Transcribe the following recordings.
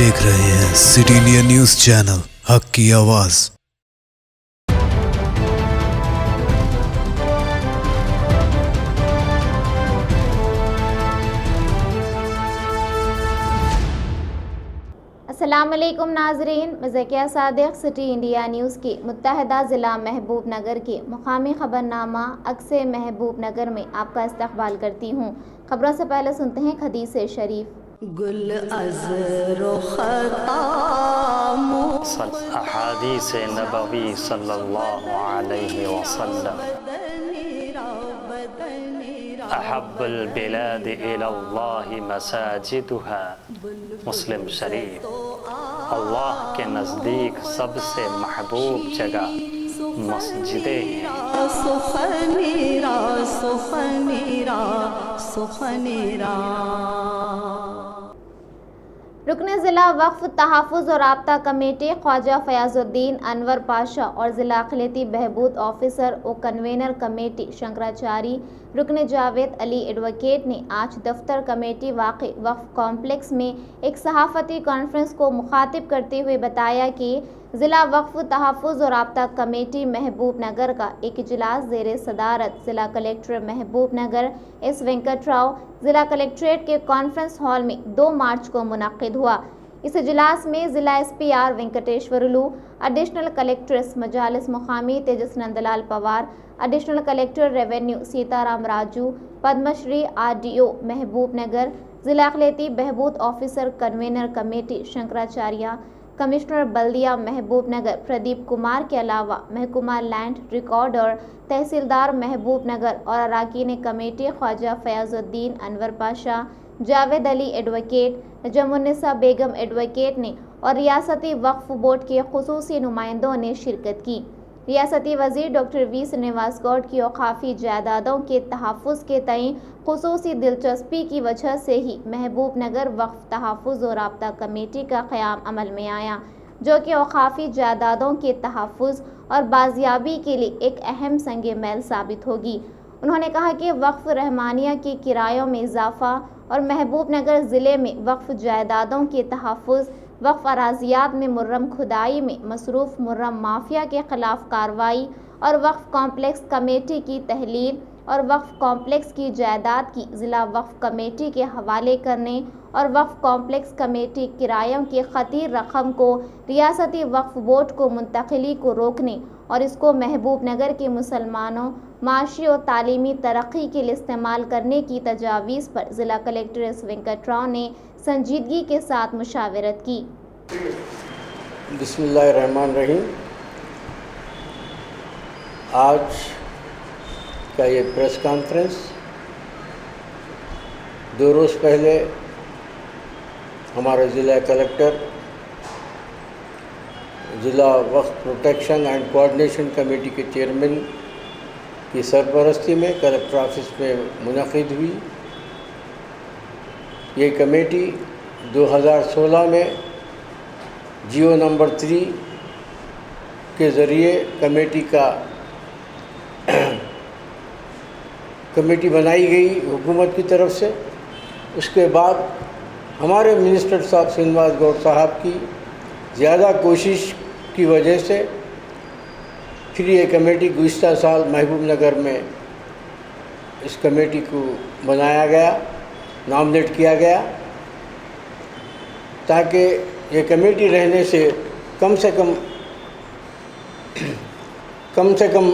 دیکھ رہے ہیں سٹی انڈیا نیوز چینل، حق کی آواز۔ السلام علیکم ناظرین، میں ذکیہ صادق سٹی انڈیا نیوز کے متحدہ ضلع محبوب نگر کے مقامی خبرنامہ عکس محبوب نگر میں آپ کا استقبال کرتی ہوں۔ خبروں سے پہلے سنتے ہیں حدیث شریف۔ گل ازر و خطا احادیث نبوی صلی اللہ علیہ وسلم، احب البلاد الی اللہ مساجدها، مسلم شریف۔ اللہ کے نزدیک سب سے محبوب جگہ مسجدیں ہیں۔ سخنیرا سخنیرا سخنیرا۔ رکن ضلع وقف تحفظ اور رابطہ کمیٹی خواجہ فیاض الدین انور پاشا اور ضلع اقلیتی بہبود آفیسر و کنوینر کمیٹی شنکراچاری رکن جاوید علی ایڈوکیٹ نے آج دفتر کمیٹی واقع وقف کمپلیکس میں ایک صحافتی کانفرنس کو مخاطب کرتے ہوئے بتایا کہ ضلع وقف تحفظ اور رابطہ کمیٹی محبوب نگر کا ایک اجلاس زیر صدارت ضلع کلکٹر محبوب نگر ایس وینکٹ راؤ ضلع کلکٹریٹ کے کانفرنس ہال میں 2 مارچ کو منعقد ہوا۔ اس اجلاس میں ضلع ایس پی آر وینکٹیشورلو، ایڈیشنل کلکٹریس مجالس مقامی تیجس نند لال پوار، ایڈیشنل کلکٹر ریونیو سیتا Ram Raju, Padma Shri R D O محبوب نگر، ضلع اقلیتی بہبود officer convener committee Shankaracharya, commissioner بلدیہ محبوب نگر پردیپ کمار کے علاوہ محکمہ لینڈ ریکارڈ اور تحصیلدار محبوب نگر اور اراکین کمیٹی خواجہ فیاض الدین انور پاشا، جاوید علی ایڈوکیٹ، نجم النساء بیگم ایڈوکیٹ نے اور ریاستی وقف بورڈ کے خصوصی نمائندوں نے شرکت کی۔ ریاستی وزیر ڈاکٹر وی سرینواس گوڈ کی اوقافی جائیدادوں کے تحفظ کے تئیں خصوصی دلچسپی کی وجہ سے ہی محبوب نگر وقف تحفظ و رابطہ کمیٹی کا قیام عمل میں آیا، جو کہ اوقافی جائیدادوں کے تحفظ اور بازیابی کے لیے ایک اہم سنگ میل ثابت ہوگی۔ انہوں نے کہا کہ وقف رحمانیہ کی کرایوں میں اضافہ اور محبوب نگر ضلع میں وقف جائیدادوں کے تحفظ، وقف اراضیات میں مرم کھدائی میں مصروف مرم مافیا کے خلاف کارروائی اور وقف کمپلیکس کمیٹی کی تحلیل اور وقف کمپلیکس کی جائیداد کی ضلع وقف کمیٹی کے حوالے کرنے اور وقف کمپلیکس کمیٹی کرایوں کی خطیر رقم کو ریاستی وقف بورڈ کو منتقلی کو روکنے اور اس کو محبوب نگر کے مسلمانوں معاشی و تعلیمی ترقی کے لیے استعمال کرنے کی تجاویز پر ضلع کلکٹر ایس وینکٹ راؤ نے سنجیدگی کے ساتھ مشاورت کی۔ بسم اللہ الرحمن الرحیم۔ آج کا یہ پریس کانفرنس 2 روز پہلے ہمارے ضلع کلکٹر ضلع وقف پروٹیکشن اینڈ کوآرڈینیشن کمیٹی کے چیئرمین کی سرپرستی میں کلکٹر آفس میں منعقد ہوئی۔ یہ کمیٹی 2016 میں جیو نمبر 3 کے ذریعے کمیٹی بنائی گئی حکومت کی طرف سے۔ اس کے بعد ہمارے منسٹر صاحب سرینواس گوڈ صاحب کی زیادہ کوشش کی وجہ سے پھر یہ کمیٹی گزشتہ سال محبوب نگر میں اس کمیٹی کو بنایا گیا، نامزد کیا گیا، تاکہ یہ کمیٹی رہنے سے کم سے کم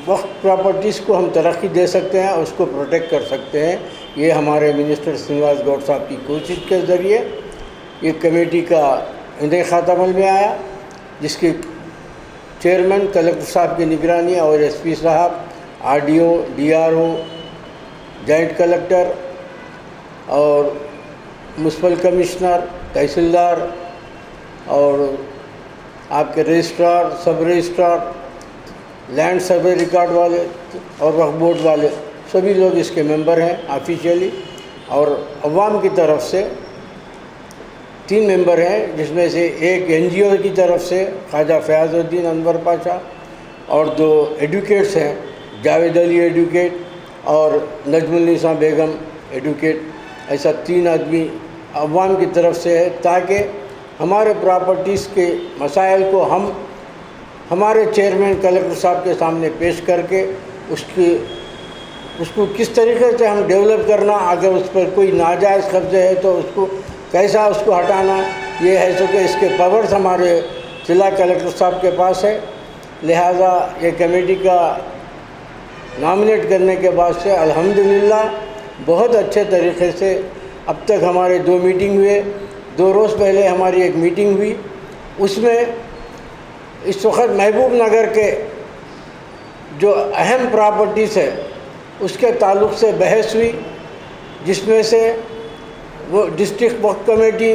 وقت پراپرٹیز کو ہم ترقی دے سکتے ہیں اور اس کو پروٹیکٹ کر سکتے ہیں۔ یہ ہمارے منسٹر سرینواس گوڈ صاحب کی کوشش کے ذریعے یہ کمیٹی کا انعقاد عمل میں آیا، جس کے چیئرمین کلکٹر صاحب کی نگرانی اور ایس پی صاحب، R D O, D R O, joint collector اور میونسپل کمشنر، تحصیلدار اور آپ کے رجسٹرار، سب رجسٹرار، لینڈ سروے ریکارڈ والے اور وقف بورڈ والے سبھی لوگ اس کے ممبر ہیں آفیشیلی، اور عوام کی طرف سے 3 ممبر ہیں، جس میں سے ایک این جی او کی طرف سے خواجہ فیاض الدین انور پاشا اور 2 ایڈوکیٹس ہیں، جاوید علی ایڈوکیٹ اور نجم النساء بیگم एडवोकेट, ऐसा 3 आदमी अवाम की तरफ से है, ताकि हमारे प्रॉपर्टीज़ के मसाइल को हम हमारे चेयरमैन कलेक्टर साहब के सामने पेश करके उसको किस तरीके से हम डेवलप करना, अगर उस पर कोई नाजायज़ कब्ज़े है तो उसको कैसा उसको हटाना, ये है सो कि इसके पावर्स हमारे ज़िला कलेक्टर साहब के पास है। लिहाजा ये कमेटी का नॉमिनेट करने के बाद से अल्हम्दुलिल्लाह बहुत अच्छे तरीके से अब तक हमारे 2 मीटिंग हुए। 2 रोज़ पहले हमारी एक मीटिंग हुई, उसमें इस वक्त महबूब नगर के जो अहम प्रॉपर्टीज़ है उसके ताल्लुक़ से बहस हुई, जिसमें से वो डिस्ट्रिक्ट वक्फ कमेटी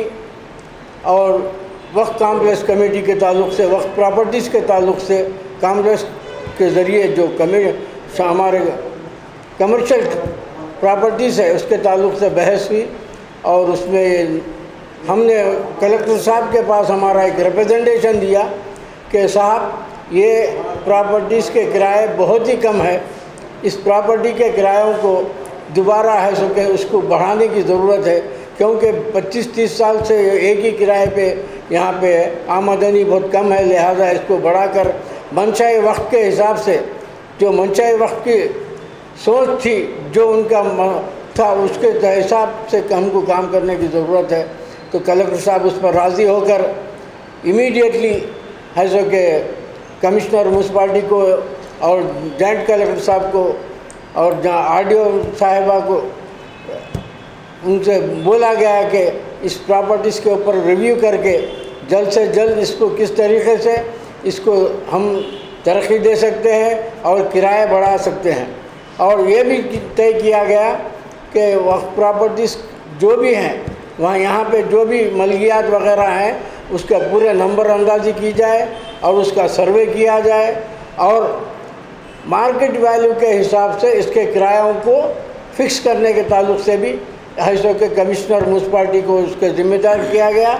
और वक्फ कॉम्प्लेक्स कमेटी के ताल्लुक़ से, वक्फ प्रॉपर्टीज़ के ताल्लुक़ से कॉम्प्लेक्स के ज़रिए जो हमारे कमर्शियल प्रॉपर्टीज़ है उसके ताल्लुक़ से बहस हुई। और उसमें हमने कलेक्टर साहब के पास हमारा एक रिप्रेजेंटेशन दिया कि साहब ये प्रॉपर्टीज़ के किराए बहुत ही कम है, इस प्रॉपर्टी के किरायों को दोबारा है सो कि उसको बढ़ाने की ज़रूरत है, क्योंकि 25-30 साल से एक ही किराए पे यहाँ पे आमदनी बहुत कम है। लिहाजा इसको बढ़ाकर मंशाए वक्त के हिसाब से, जो मंशाए वक्त की सोच थी, जो उनका था, उसके हिसाब से हमको काम करने की ज़रूरत है। तो कलेक्टर साहब उस पर राज़ी होकर इमीडिएटली है सो कि कमिश्नर म्यूनसिपालिटी को और जॉइंट कलेक्टर साहब को और जहाँ RDO साहिबा को उनसे बोला गया कि इस प्रॉपर्टीज़ के ऊपर रिव्यू करके जल्द से जल्द इसको किस तरीके से इसको हम तरक्की दे सकते हैं और किराए बढ़ा सकते हैं। और ये भी तय किया गया कि वक्फ प्रॉपर्टीज़ जो भी हैं वहाँ यहाँ पे जो भी मलकियात वगैरह हैं उसका पूरे नंबर अंदाज़ी की जाए और उसका सर्वे किया जाए और मार्केट वैल्यू के हिसाब से इसके किरायों को फिक्स करने के ताल्लुक़ से भी हैसो के कमिश्नर म्यूनसिपालिटी को उसके ज़िम्मेदार किया गया।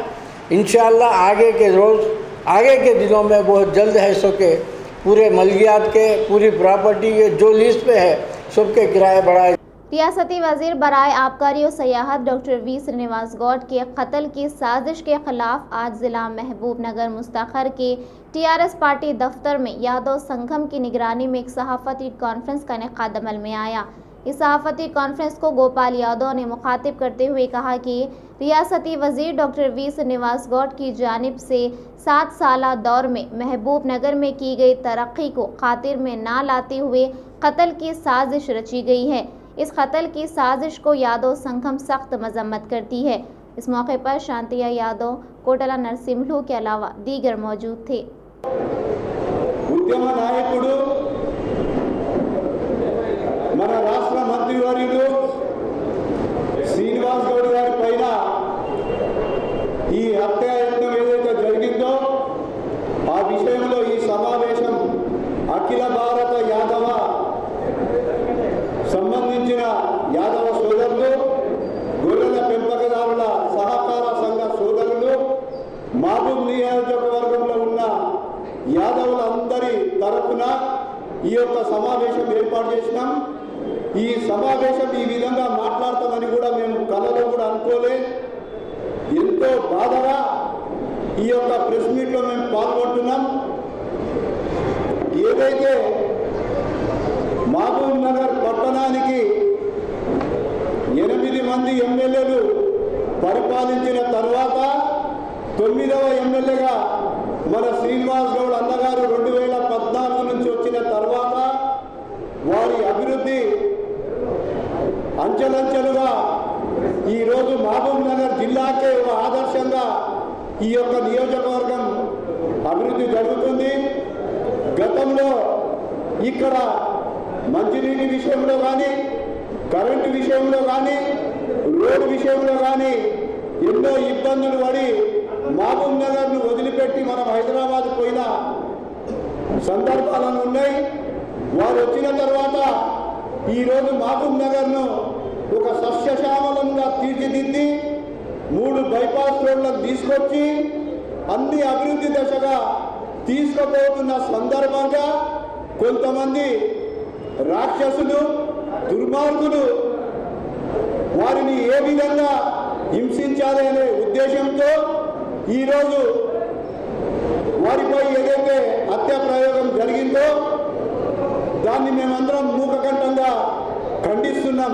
इंशाअल्लाह आगे के दिनों में बहुत जल्द हैसो के पूरे मलकियात के, पूरी प्रॉपर्टी के जो लीज पे है सबके किराए बढ़ाए। रियासती वज़ीर बराए आबकारी और सयाहत डॉक्टर वी श्रीनिवास गौड़ के कत्ल की साजिश के खिलाफ आज ज़िला महबूब नगर मुस्तखर के TRS पार्टी दफ्तर में यादव संगम की निगरानी में एक सहाफ़ती कॉन्फ्रेंस का इनेकाद अमल में आया। इस सहाफ़ती कॉन्फ्रेंस को गोपाल यादव ने मुखातिब करते हुए कहा कि रियासती वज़ीर डॉक्टर वी श्रीनिवास गौड़ की जानिब से 7 साला दौर में महबूब नगर में की गई तरक्की को खातिर में ना लाते हुए कत्ल की साजिश रची गई है। इस कत्ल की साजिश को यादव संगम सख्त मजम्मत करती है। इस मौके पर शांतिया यादव, कोटला नरसिम्हलू के अलावा दीगर मौजूद थे। ఉద్యమ నాయకుడు మన రాష్ట్ర మంత్రివర్యులు శ్రీనివాస్ గౌడ్ గారి పైన ఈ హత్యాయత్నం ఏదైతే జరిగిందో ఆ విషయంలో ఈ సమావేశం అఖిల భారత యాదవ సంబంధించిన యాదవ సోదరులు, గొర్రెల పెంపకదారుల సహకార సంఘ సోదరులు, మహబూబ్ నియోజకవర్గంలో ఉన్న యాదవులందరి తరఫున ఈ యొక్క సమావేశం ఏర్పాటు చేసినాం। ఈ సమావేశం ఈ విధంగా మాట్లాడతామని కూడా మేము కలలో కూడా అనుకోలే। ఎంతో బాధగా ఈ యొక్క ప్రెస్ మీట్లో మేము పాల్గొంటున్నాం। ఏదైతే మహబూబ్ నగర్ పట్టణానికి 8 మంది ఎమ్మెల్యేలు పరిపాలించిన తర్వాత 9వ ఎమ్మెల్యేగా మన శ్రీనివాస్ గౌడ్ అన్నగారు 2014 నుంచి వచ్చిన తర్వాత వారి అభివృద్ధి అంచెలంచెలుగా ఈరోజు మహబూబ్ నగర్ జిల్లాకే ఒక ఆదర్శంగా ఈ యొక్క నియోజకవర్గం అభివృద్ధి జరుగుతుంది। గతంలో ఇక్కడ మంచినీటి విషయంలో కానీ, కరెంటు విషయంలో కానీ, రోడ్డు విషయంలో కానీ ఎన్నో ఇబ్బందులు పడి మహబూబ్ నగర్ను వదిలిపెట్టి మనం హైదరాబాద్ పోయిన సందర్భాలను ఉన్నాయి। వారు వచ్చిన తర్వాత ఈరోజు మహబూబ్ నగర్ను ఒక సస్యశ్యామలంగా తీర్చిదిద్ది 3 బైపాస్ రోడ్లకు తీసుకొచ్చి అన్ని అభివృద్ధి దశగా తీసుకుపోతున్న సందర్భంగా కొంతమంది రాక్షసులు, దుర్మార్గులు వారిని ఏ విధంగా హింసించాలి అనే ఉద్దేశంతో ఈరోజు వారిపై ఏదైతే హత్యా ప్రయోగం జరిగిందో దాన్ని మేమందరం మూకకంఠంగా ఖండిస్తున్నాం.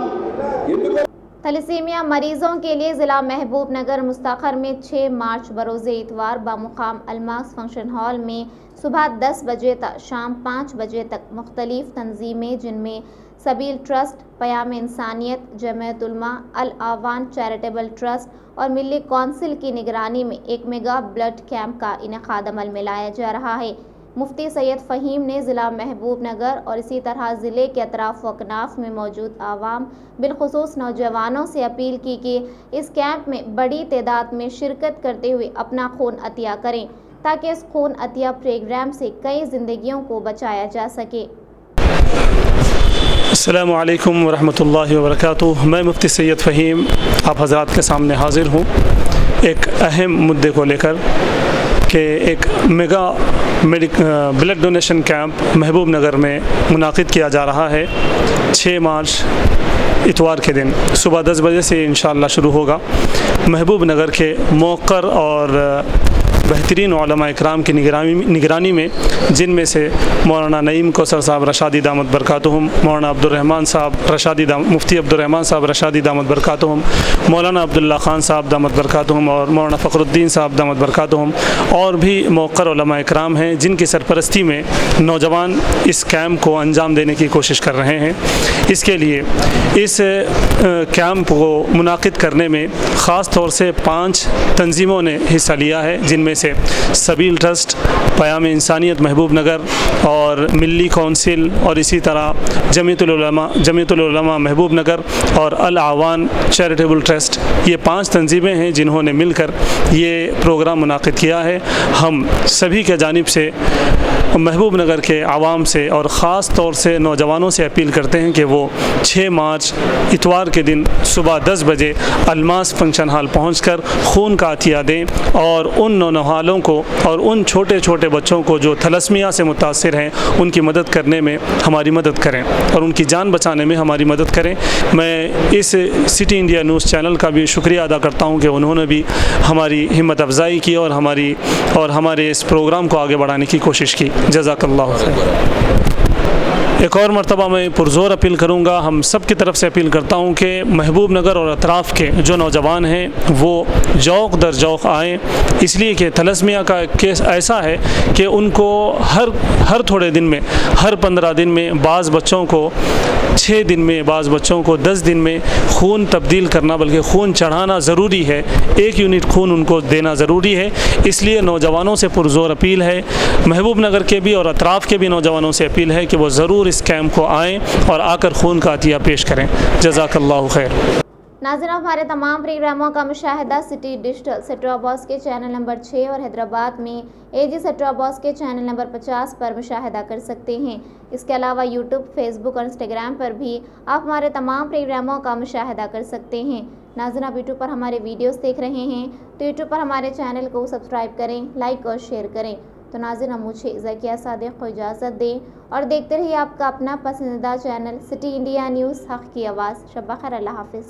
ఎందుకు थैलेसीमिया मरीजों के लिए ज़िला महबूब नगर मुस्तखर में 6 मार्च बरोज़े इतवार बामुकाम अलमास फंक्शन हॉल में सुबह 10 बजे तक शाम 5 बजे तक मुख्तलिफ तंजीमें जिनमें सबील ट्रस्ट, क़याम इंसानियत, जमीयत उलमा, अल आवान चैरिटेबल ट्रस्ट और मिली कौंसिल की निगरानी में एक मेगा ब्लड कैंप का इनेकाद अमल में लाया जा रहा है। मुफ्ती सैयद फ़हीम ने ज़िला महबूब नगर और इसी तरह ज़िले के अतराफ़ व अकनाफ़ में मौजूद आवाम बिलखुसूस नौजवानों से अपील की कि इस कैंप में बड़ी तादाद में शिरकत करते हुए अपना खून अतिया करें ताकि इस खून अतिया प्रोग्राम से कई ज़िंदगियों को बचाया जा सके। अस्सलामु अलैकुम वरहमतुल्लाहि वबरकातुह। मैं मुफ्ती सैयद फ़हीम आप हज़रात के सामने हाज़िर हूँ एक अहम मुद्दे को लेकर कि एक मेगा ब्लड डोनेशन कैंप महबूब नगर में मुनाकिद किया जा रहा है। 6 मार्च इतवार के दिन सुबह 10 बजे से इंशाअल्लाह शुरू होगा। महबूब नगर के मौक़र और बेहतरीन उलमा इकराम की निगरानी में जिनमें से मौलाना नईम कौसर साहब रशादी दामत बरकातुहुम, मौलाना अब्दुर्रहमान साहब रशादी मुफ्ती अब्दुर्रहमान साहब रशादी दामत बरकातुहुम, मौलाना अब्दुल्ला ख़ान साहब दामत बरकातुहुम और मौलाना फ़खरुद्दीन साहब दामत बरकातुहुम और भी मौक़र उलमा इकराम हैं जिनकी सरपरस्ती में नौजवान इस कैंप को अंजाम देने की कोशिश कर रहे हैं। इसके लिए इस कैंप को मुनाकिद करने में ख़ास तौर से 5 तंजीमों ने हिस्सा लिया है जिनमें से सबील ट्रस्ट, क़याम इंसानियत महबूब नगर और मिली कौंसिल और इसी तरह जमीयतुल उलमा महबूब नगर और अल आवान चैरिटेबल ट्रस्ट, ये 5 तंजीमें हैं जिन्होंने मिलकर ये प्रोग्राम मुनाकिद किया है। हम सभी के जानिब से महबूब नगर के आवाम से और ख़ास तौर से नौजवानों से अपील करते हैं कि वो 6 मार्च इतवार के दिन सुबह 10 बजे अलमास फंक्शन हॉल पहुंचकर खून का अतिया दें और उन नौजवानों को और उन छोटे छोटे बच्चों को जो थैलेसीमिया से मुतासिर हैं उनकी मदद करने में हमारी मदद करें और उनकी जान बचाने में हमारी मदद करें। मैं इस सिटी इंडिया न्यूज़ चैनल का भी शुक्रिया अदा करता हूं कि उन्होंने भी हमारी हिम्मत अफजाई की और हमारे इस प्रोग्राम को आगे बढ़ाने की कोशिश की। जज़ाकल्लाहु खैर। एक और मरतबा मैं पुरज़ोर अपील करूँगा, हम सब की तरफ से अपील करता हूँ कि महबूब नगर और अतराफ़ के जो नौजवान हैं वो जौक़ दर जौक़ आएँ, इसलिए कि थैलेसीमिया का केस ऐसा है कि उनको हर थोड़े दिन में, हर 15 दिन में, बाज़ बच्चों को 6 दिन में, बाज़ बच्चों को 10 दिन में खून तब्दील करना बल्कि खून चढ़ाना ज़रूरी है। 1 यूनिट खून उनको देना ज़रूरी है। इसलिए नौजवानों से पुरज़ोर अपील है, महबूब नगर के भी और अतराफ़ के भी नौजवानों से अपील है कि वो ज़रूर इस कैंप को आएँ और आकर खून का अतिया पेश करें। जज़ाकल्लाहु खैर। नाज़रीन, हमारे तमाम प्रोग्रामों का मुशाहिदा city digital set top box के चैनल नंबर 6 और हैदराबाद में AG सेट टॉप बॉक्स के चैनल नंबर 50 पर मुशाहिदा कर सकते हैं। इसके अलावा यूट्यूब, फेसबुक और इंस्टाग्राम पर भी आप हमारे तमाम प्रोग्रामों का मुशाहिदा कर सकते हैं। नाज़रीन, आप यूट्यूब पर हमारे वीडियोस देख रहे हैं तो यूट्यूब पर हमारे चैनल को सब्सक्राइब करें, लाइक और शेयर करें। तो नाज़रीन, अब मुझे ज़किया सादिक को इजाज़त दें और देखते रहिए आपका अपना पसंदीदा चैनल सिटी इंडिया न्यूज़, हक़ की आवाज़। शब ख़ैर, अल्लाह हाफ़िज़।